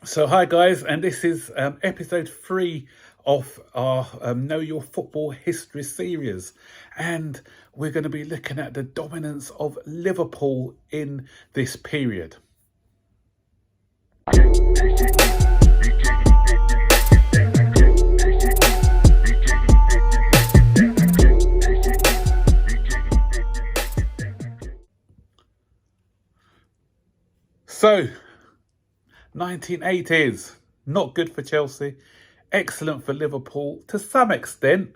So hi guys, and this is episode 3 of our Know Your Football History series, and we're going to be looking at the dominance of Liverpool in this period. So 1980s, not good for Chelsea, excellent for Liverpool to some extent,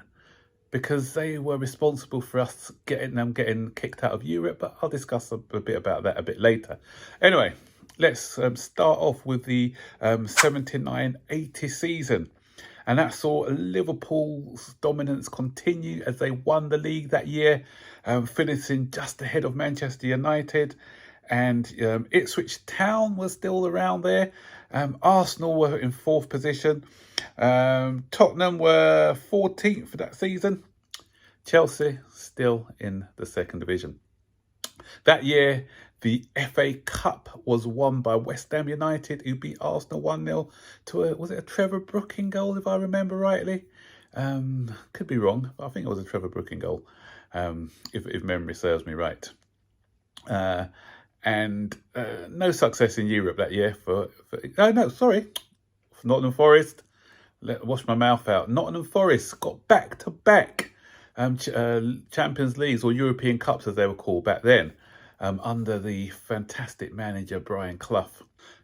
because they were responsible for us getting kicked out of Europe, but I'll discuss a bit about that a bit later. Anyway, let's start off with the 79-80 season, and that saw Liverpool's dominance continue as they won the league that year, finishing just ahead of Manchester United. And Ipswich Town was still around there. Arsenal were in 4th position. Tottenham were 14th for that season. Chelsea still in the 2nd division. That year, the FA Cup was won by West Ham United, who beat Arsenal 1-0 to was it a Trevor Brooking goal, if I remember rightly? Could be wrong, but I think it was a Trevor Brooking goal, if memory serves me right. And no success in Europe that year for Nottingham Forest. Wash my mouth out. Nottingham Forest got back-to-back Champions Leagues, or European Cups as they were called back then, under the fantastic manager Brian Clough.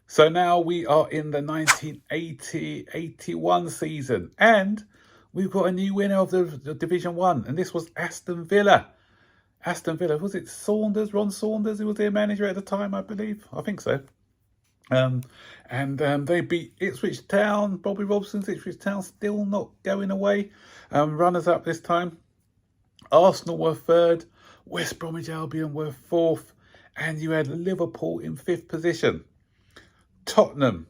So now we are in the 1980-81 season, and we've got a new winner of the Division 1, and this was Aston Villa. Was it Saunders, Ron Saunders, who was their manager at the time, I believe? I think so. They beat Ipswich Town. Bobby Robson's Ipswich Town still not going away. Runners up this time. Arsenal were 3rd. West Bromwich Albion were 4th. And you had Liverpool in 5th position. Tottenham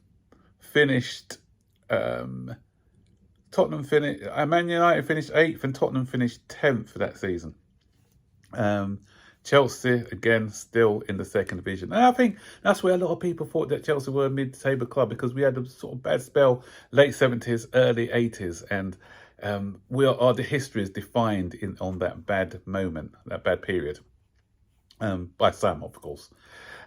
finished... Man United finished 8th, and Tottenham finished 10th for that season. Chelsea again still in the 2nd division, and I think that's where a lot of people thought that Chelsea were a mid-table club, because we had a sort of bad spell late 70s, early 80s, and the history is defined on that bad moment, that bad period, by some, of course.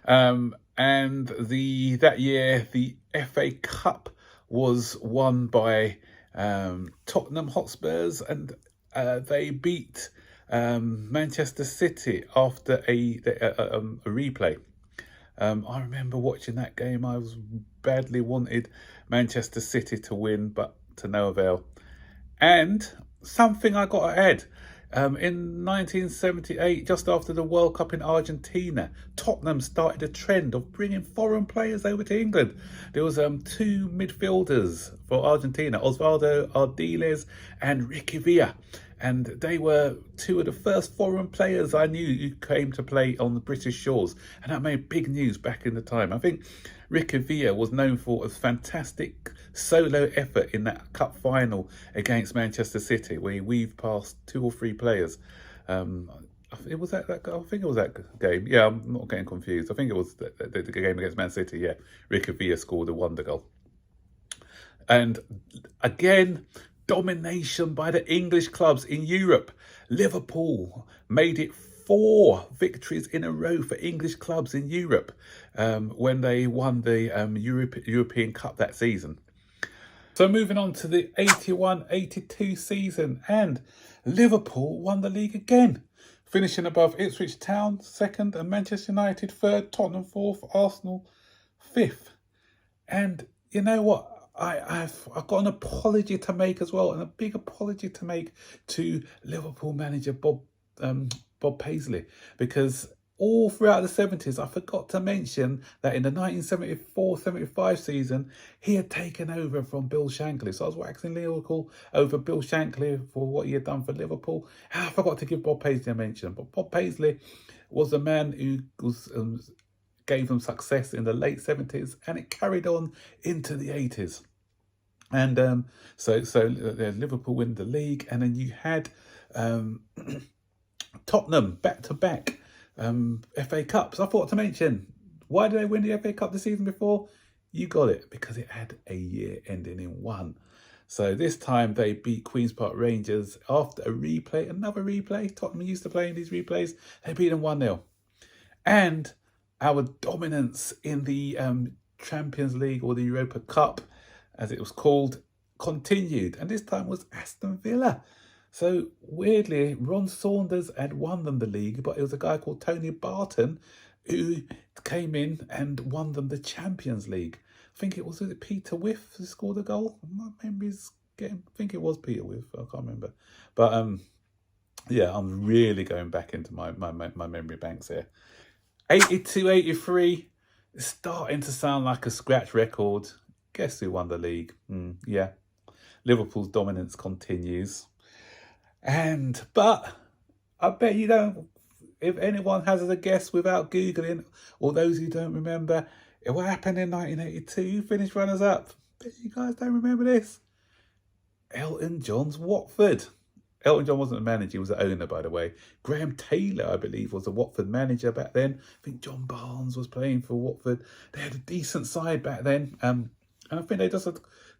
And that year the FA Cup was won by Tottenham Hotspurs, and they beat Manchester City after a replay. I remember watching that game. I was badly wanted Manchester City to win, but to no avail. And something I got to add, in 1978, just after the World Cup in Argentina, Tottenham started a trend of bringing foreign players over to England. There was 2 midfielders for Argentina, Osvaldo Ardiles and Ricky Villa. And they were 2 of the first foreign players I knew who came to play on the British shores. And that made big news back in the time. I think Ricky Villa was known for a fantastic solo effort in that cup final against Manchester City, where he weaved past 2 or 3 players. I think it was that game. Yeah, I'm not getting confused. I think it was the game against Man City. Yeah, Ricky Villa scored a wonder goal. And again, domination by the English clubs in Europe. Liverpool made it 4 victories in a row for English clubs in Europe when they won the European Cup that season. So moving on to the 81-82 season, and Liverpool won the league again, finishing above Ipswich Town 2nd and Manchester United 3rd, Tottenham 4th, Arsenal 5th. And you know what? I've got an apology to make as well, and a big apology to make to Liverpool manager Bob Paisley, because all throughout the 70s, I forgot to mention that in the 1974-75 season, he had taken over from Bill Shankly. So I was waxing lyrical over Bill Shankly for what he had done for Liverpool. And I forgot to give Bob Paisley a mention. But Bob Paisley was a man who gave them success in the late 70s, and it carried on into the 80s. And so Liverpool win the league, and then you had Tottenham back-to-back FA Cups. I forgot to mention, why did they win the FA Cup the season before? You got it, because it had a year ending in 1. So this time they beat Queen's Park Rangers after a replay, another replay. Tottenham used to play in these replays. They beat them 1-0. And our dominance in the Champions League, or the Europa Cup, as it was called, continued. And this time was Aston Villa. So weirdly, Ron Saunders had won them the league, but it was a guy called Tony Barton who came in and won them the Champions League. I think it was Peter Whiff who scored a goal. My memory's getting, I think it was Peter Whiff. I can't remember. But yeah, I'm really going back into my memory banks here. 82-83, starting to sound like a scratch record. Guess who won the league? Yeah, Liverpool's dominance continues. But I bet you don't, if anyone has a guess without Googling, or those who don't remember, what happened in 1982, who finished runners-up? Bet you guys don't remember this. Elton John's Watford. Elton John wasn't a manager, he was the owner, by the way. Graham Taylor, I believe, was the Watford manager back then. I think John Barnes was playing for Watford. They had a decent side back then. And I think they just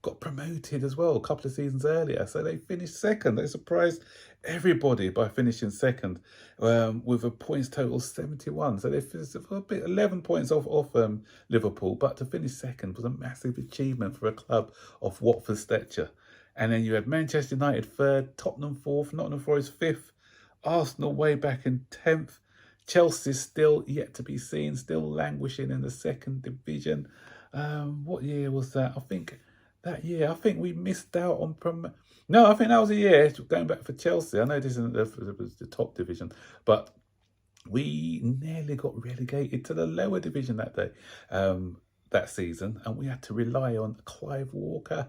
got promoted as well a couple of seasons earlier. So they finished second. They surprised everybody by finishing second with a points total of 71. So they finished a bit 11 points off Liverpool. But to finish second was a massive achievement for a club of Watford stature. And then you had Manchester United third, Tottenham fourth, Nottingham Forest fifth, Arsenal way back in 10th. Chelsea still yet to be seen, still languishing in the second division. What year was that? I think we missed out on No, I think that was a year going back for Chelsea. I know this isn't the top division, but we nearly got relegated to the lower division that day, that season, and we had to rely on Clive Walker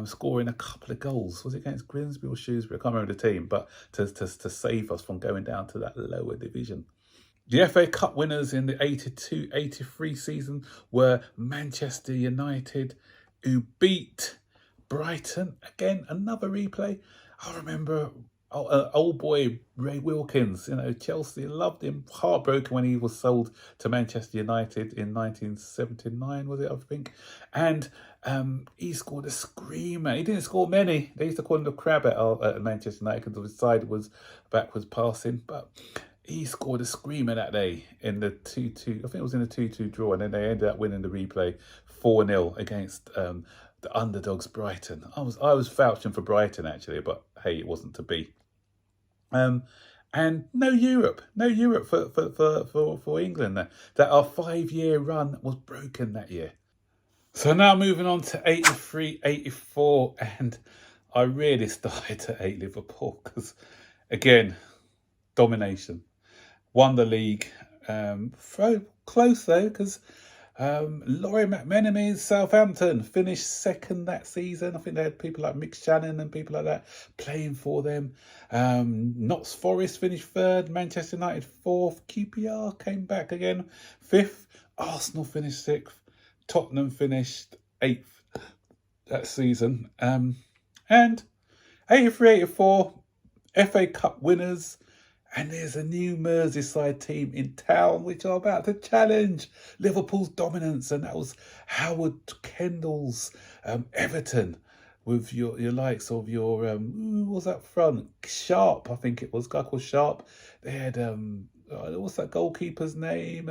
scoring a couple of goals. Was it against Grimsby or Shrewsbury? I can't remember the team, but to save us from going down to that lower division. The FA Cup winners in the 82-83 season were Manchester United, who beat Brighton. Again, another replay. I remember old boy Ray Wilkins, Chelsea loved him. Heartbroken when he was sold to Manchester United in 1979, was it, I think? And he scored a screamer. He didn't score many. They used to call him the crab at Manchester United because the side was backwards passing. But he scored a screamer that day in the 2-2. I think it was in a 2-2 draw, and then they ended up winning the replay 4-0 against the underdogs Brighton. I was vouching for Brighton actually, but hey, it wasn't to be. And no Europe for England. That our 5-year run was broken that year. So now moving on to 83-84, and I really started to hate Liverpool because, again, domination. Won the league. Close though, because Laurie McMenemy's Southampton finished second that season. I think they had people like Mick Shannon and people like that playing for them. Notts Forest finished third. Manchester United fourth. QPR came back again fifth. Arsenal finished sixth. Tottenham finished eighth that season. And 83-84 FA Cup winners. And there's a new Merseyside team in town which are about to challenge Liverpool's dominance. And that was Howard Kendall's Everton, with your likes of your, who was up front? Sharp, I think it was, a guy called Sharp. They had, what's that goalkeeper's name?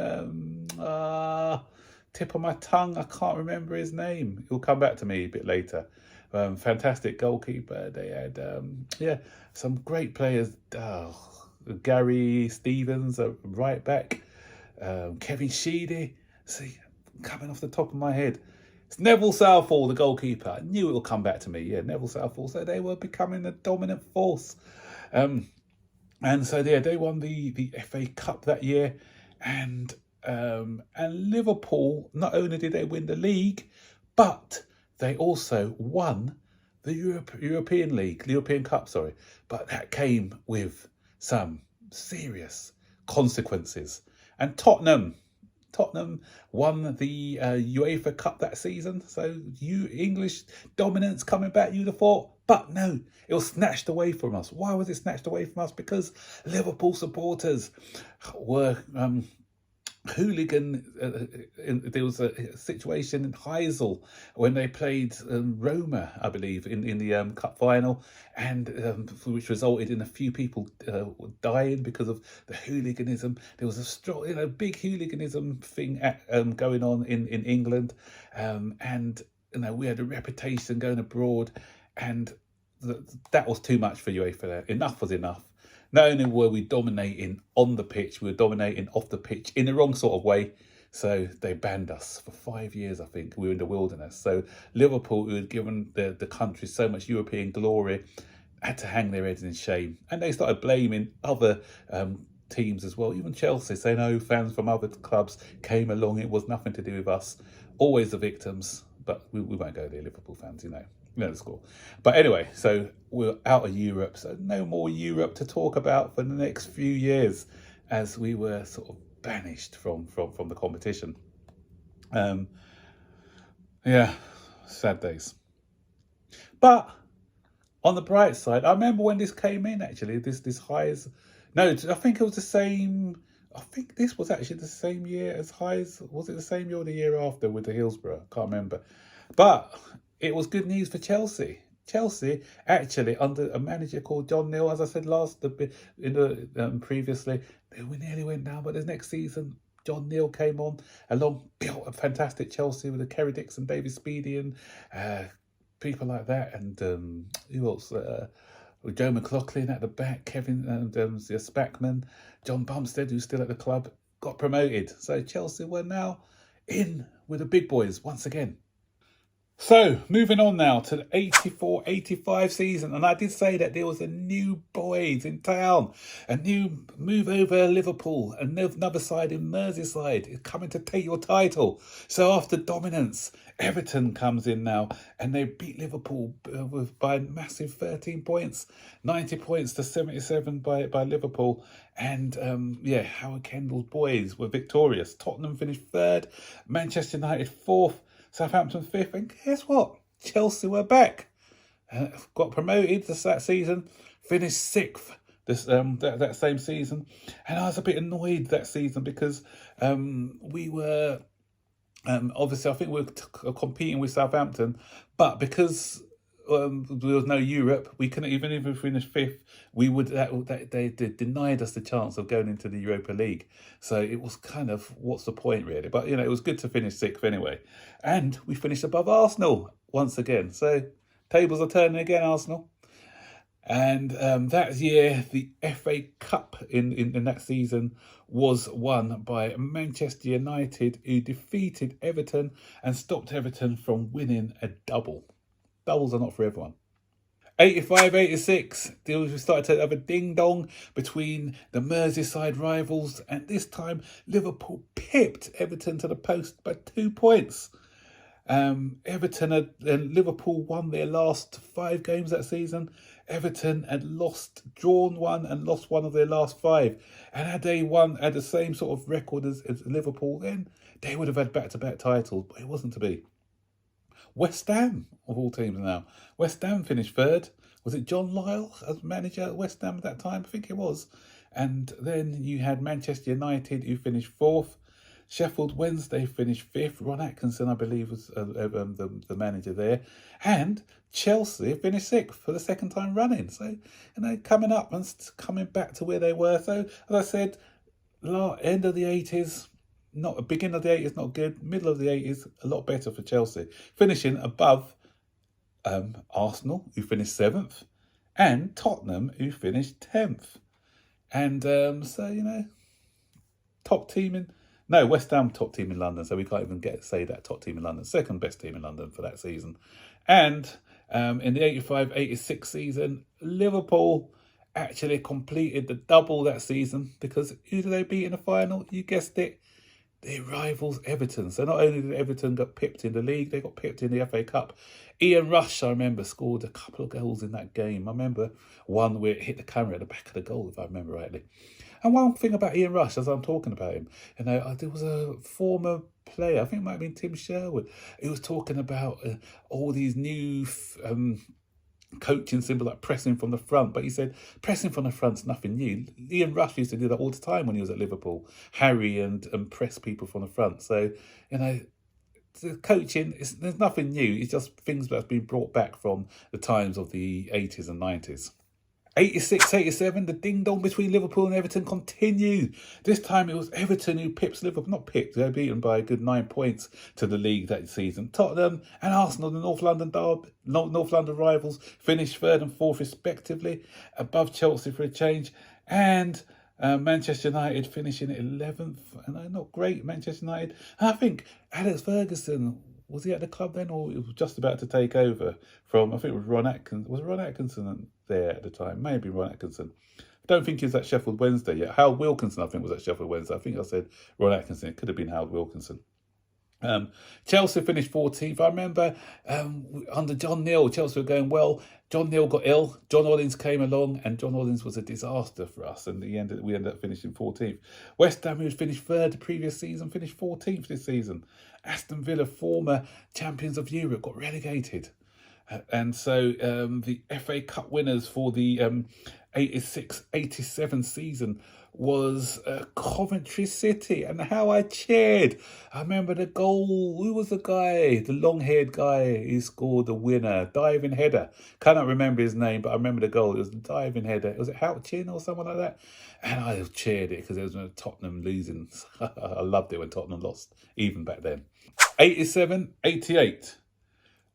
Tip of my tongue, I can't remember his name. He'll come back to me a bit later. Fantastic goalkeeper. They had, some great players. Gary Stevens, a right back, Kevin Sheedy. See, coming off the top of my head, it's Neville Southall, the goalkeeper. I knew it will come back to me. Yeah, Neville Southall. So they were becoming a dominant force, and so they won the FA Cup that year, and Liverpool, not only did they win the league, but they also won the European League, the European Cup. Sorry, but that came with some serious consequences. And Tottenham won the UEFA Cup that season. So English dominance coming back, you'd have thought. But no, it was snatched away from us. Why was it snatched away from us? Because Liverpool supporters were hooligan. There was a situation in Heysel when they played Roma, I believe, in the cup final, and which resulted in a few people dying because of the hooliganism. There was a strong, big hooliganism thing going on in England, and we had a reputation going abroad, and that was too much for UEFA. Enough was enough. Not only were we dominating on the pitch, we were dominating off the pitch in the wrong sort of way. So they banned us for 5 years, I think. We were in the wilderness. So Liverpool, who had given the country so much European glory, had to hang their heads in shame. And they started blaming other teams as well, even Chelsea, saying, oh, fans from other clubs came along. It was nothing to do with us. Always the victims. But we won't go there, Liverpool fans, you know the score. But anyway, so we're out of Europe, so no more Europe to talk about for the next few years, as we were sort of banished from the competition. Yeah, sad days. But on the bright side, I remember when this came in, actually, this highs. No, I think it was the same. I think this was actually the same year as highs. Was it the same year or the year after with the Hillsborough? I can't remember. But it was good news for Chelsea. Chelsea, actually, under a manager called John Neal, as I said previously, we nearly went down. But the next season, John Neal came on along, built a fantastic Chelsea with the Kerry Dixon, David Speedy, and people like that. And who else? Joe McLaughlin at the back, Kevin and Spackman, John Bumstead, who's still at the club, got promoted. So Chelsea were now in with the big boys once again. So, moving on now to the 84-85 season. And I did say that there was a new boys in town. A new move over Liverpool. Another side in Merseyside coming to take your title. So after dominance, Everton comes in now. And they beat Liverpool by a massive 13 points. 90 points to 77 by Liverpool. And, Howard Kendall's boys were victorious. Tottenham finished third. Manchester United fourth. Southampton fifth, and guess what? Chelsea were back. Got promoted that season, finished sixth that same season, and I was a bit annoyed that season because we were obviously I think we were competing with Southampton, but because there was no Europe, we couldn't even if we finished fifth. We would they denied us the chance of going into the Europa League. So it was kind of what's the point really? But it was good to finish sixth anyway, and we finished above Arsenal once again. So tables are turning again, Arsenal. And that year, the FA Cup in that season was won by Manchester United, who defeated Everton and stopped Everton from winning a double. Doubles are not for everyone. 85-86, we started to have a ding-dong between the Merseyside rivals, and this time Liverpool pipped Everton to the post by 2 points. Everton and Liverpool won their last 5 games that season. Everton had drawn one and lost one of their last 5. And had they had the same sort of record as Liverpool, then they would have had back-to-back titles, but it wasn't to be. West Ham, of all teams now. West Ham finished third. Was it John Lyle as manager at West Ham at that time? I think it was. And then you had Manchester United, who finished fourth. Sheffield Wednesday finished fifth. Ron Atkinson, I believe, was the manager there. And Chelsea finished sixth for the second time running. So, coming up and coming back to where they were. So, as I said, end of the 80s, beginning of the 80s, not good. Middle of the 80s, a lot better for Chelsea. Finishing above Arsenal, who finished 7th, and Tottenham, who finished 10th. And top team in... No, West Ham top team in London, so we can't even say that top team in London. Second best team in London for that season. And in the 85-86 season, Liverpool actually completed the double that season because who did they beat in the final? You guessed it. Their rivals, Everton. So not only did Everton get pipped in the league, they got pipped in the FA Cup. Ian Rush, I remember, scored a couple of goals in that game. I remember one where it hit the camera at the back of the goal, if I remember rightly. And one thing about Ian Rush, as I'm talking about him, there was a former player, I think it might have been Tim Sherwood, who was talking about all these new coaching symbol like pressing from the front. But he said pressing from the front's nothing new. Ian Rush used to do that all the time when he was at Liverpool. Harry and press people from the front. So, the coaching, there's nothing new. It's just things that's been brought back from the times of the 80s and 90s. 86, 87, the ding-dong between Liverpool and Everton continued. This time it was Everton who pips Liverpool. Not pipped, they were beaten by a good 9 points to the league that season. Tottenham and Arsenal, the North London rivals, finished 3rd and 4th respectively, above Chelsea for a change. And Manchester United finishing 11th. And not great, Manchester United. I think Alex Ferguson, was he at the club then, or he was just about to take over from, I think it was Ron Atkinson. Was Ron Atkinson there at the time? Maybe Ron Atkinson. I don't think he was at Sheffield Wednesday yet. Howard Wilkinson, I think, was at Sheffield Wednesday. I think I said Ron Atkinson. It could have been Howard Wilkinson. Chelsea finished 14th. I remember under John Neal, Chelsea were going well. John Neal got ill. John Hollins came along, and John Hollins was a disaster for us. And we ended up finishing 14th. West Ham, who had finished 3rd the previous season, finished 14th this season. Aston Villa, former champions of Europe, got relegated. And so the FA Cup winners for the 86-87 season was Coventry City, and how I cheered. I remember the goal. Who was the guy? The long-haired guy who scored the winner, diving header. Cannot remember his name, but I remember the goal. It was the diving header. Was it Houchin or someone like that? And I cheered it because it was Tottenham losing. I loved it when Tottenham lost, even back then. 87-88.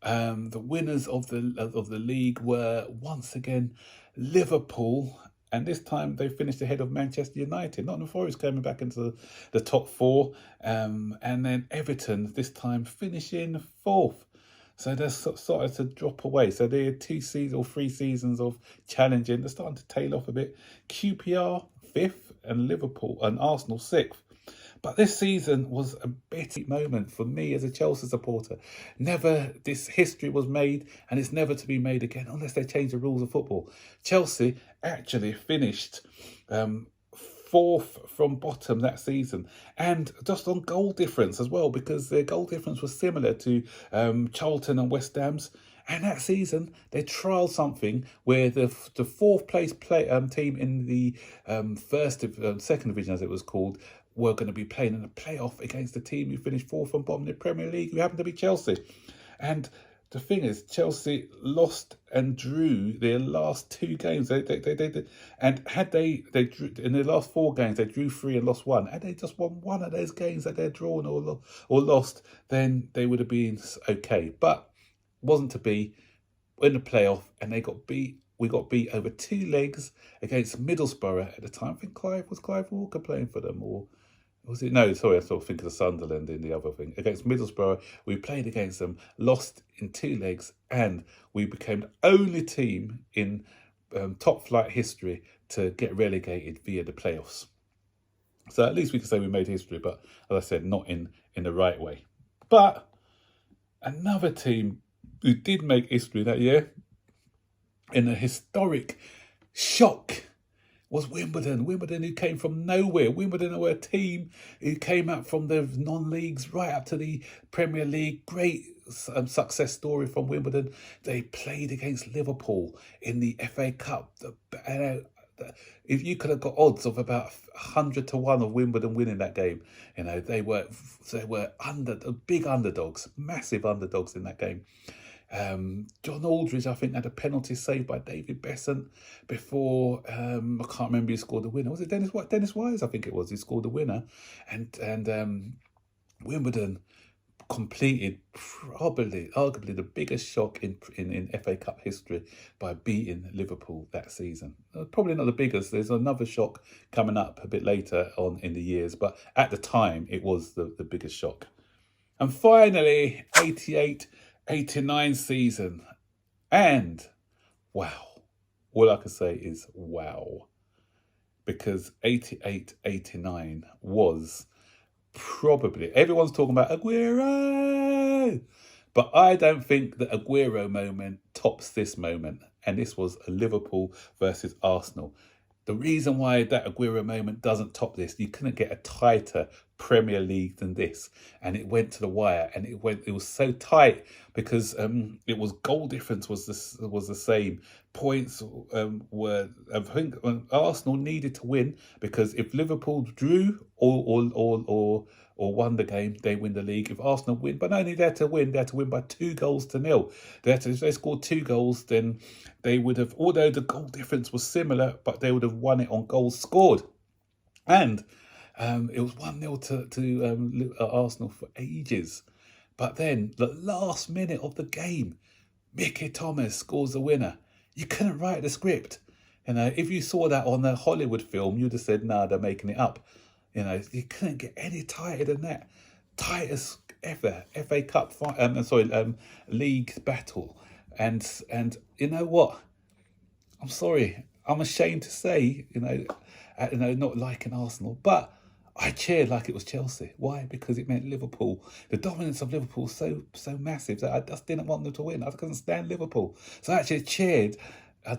The winners of the league were once again Liverpool, and this time they finished ahead of Manchester United. Nottingham Forest coming back into the top 4, and then Everton this time finishing 4th. So they're started to drop away. So they had 2 seasons or 3 seasons of challenging. They're starting to tail off a bit. QPR 5th and Liverpool and Arsenal 6th. But this season was a bitty moment for me as a Chelsea supporter. Never, this history was made, and it's never to be made again unless they change the rules of football. Chelsea actually finished 4th from bottom that season, and just on goal difference as well, because their goal difference was similar to Charlton and West Ham's. And that season, they trialled something where the 4th place team in the second division, as it was called, were going to be playing in a playoff against the team who finished 4th from bottom in the Premier League, who happened to be Chelsea. And the thing is, Chelsea lost and drew their last 2 games. They and had they drew in their last 4 games, they drew 3 and lost 1. Had they just won one of those games that they'd drawn or lost, then they would have been okay. But wasn't to be. In the playoff, and they got beat. We got beat over 2 legs against Middlesbrough at the time. I think Clive Walker playing for them, or was it? No, sorry, I sort of think of the Sunderland in the other thing. Against Middlesbrough, we played against them, lost in 2 legs, and we became the only team in top flight history to get relegated via the playoffs. So at least we can say we made history, but as I said, not in the right way. But another team who did make history that year, in a historic shock, was Wimbledon. Wimbledon, who came from nowhere. Wimbledon were a team who came up from the non-leagues right up to the Premier League. Great success story from Wimbledon. They played against Liverpool in the FA Cup. If you could have got odds of about 100 to 1 of Wimbledon winning that game, they were big underdogs, massive underdogs in that game. John Aldridge, I think, had a penalty saved by David Besant before, I can't remember who scored the winner. Was it Dennis Wise? I think it was. He scored the winner. And Wimbledon completed arguably the biggest shock in FA Cup history by beating Liverpool that season. Probably not the biggest. There's another shock coming up a bit later on in the years, but at the time, it was the biggest shock. And finally, 88-89 season, and wow, all I can say is wow, because 88-89 was probably, everyone's talking about Aguero, but I don't think the Aguero moment tops this moment, and this was a Liverpool versus Arsenal. The reason why that Aguero moment doesn't top this, you couldn't get a tighter Premier League than this, and it went to the wire, and it was so tight because it was goal difference was the same. Points were, I think, Arsenal needed to win, because if Liverpool drew or won the game, they win the league. If Arsenal win, but not only they had to win by 2-0. If they scored 2 goals, then they would have, although the goal difference was similar, but they would have won it on goals scored. And it was 1-0 to Arsenal for ages. But then the last minute of the game, Mickey Thomas scores the winner. You couldn't write the script. If you saw that on a Hollywood film, you'd have said, "Nah, they're making it up." You couldn't get any tighter than that. Tightest ever FA Cup league battle. And you know what? I'm sorry. I'm ashamed to say, not liking Arsenal, but I cheered like it was Chelsea. Why? Because it meant Liverpool. The dominance of Liverpool was so massive that I just didn't want them to win. I couldn't stand Liverpool. So I actually cheered,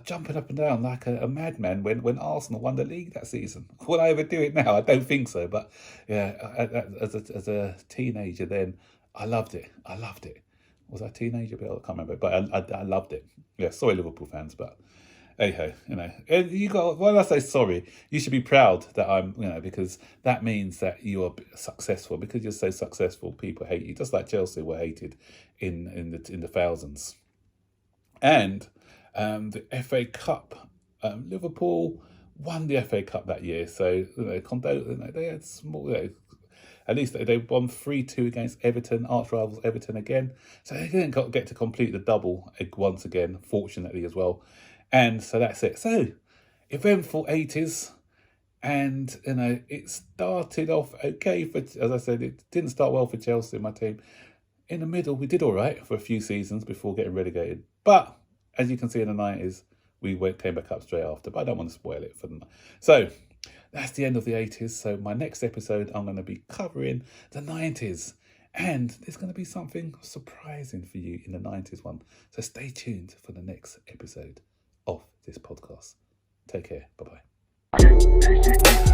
jumping up and down like a madman when Arsenal won the league that season. Will I ever do it now? I don't think so. But yeah, as a teenager then, I loved it. Was I a teenager? I can't remember. But I loved it. Yeah, sorry, Liverpool fans, but hey-ho, and when I say sorry, you should be proud that I'm, because that means that you are successful. Because you're so successful, people hate you, just like Chelsea were hated in the thousands. And the FA Cup, Liverpool won the FA Cup that year, so they had small. At least they won 3-2 against Everton, arch rivals Everton again. So they didn't get to complete the double once again, fortunately as well. And so that's it. So, eventful 80s. And, it started off okay as I said, it didn't start well for Chelsea, my team. In the middle, we did all right for a few seasons before getting relegated. But, as you can see in the 90s, we came back up straight after. But I don't want to spoil it for them. So, that's the end of the 80s. So, my next episode, I'm going to be covering the 90s. And there's going to be something surprising for you in the 90s one. So, stay tuned for the next episode of this podcast. Take care. Bye-bye.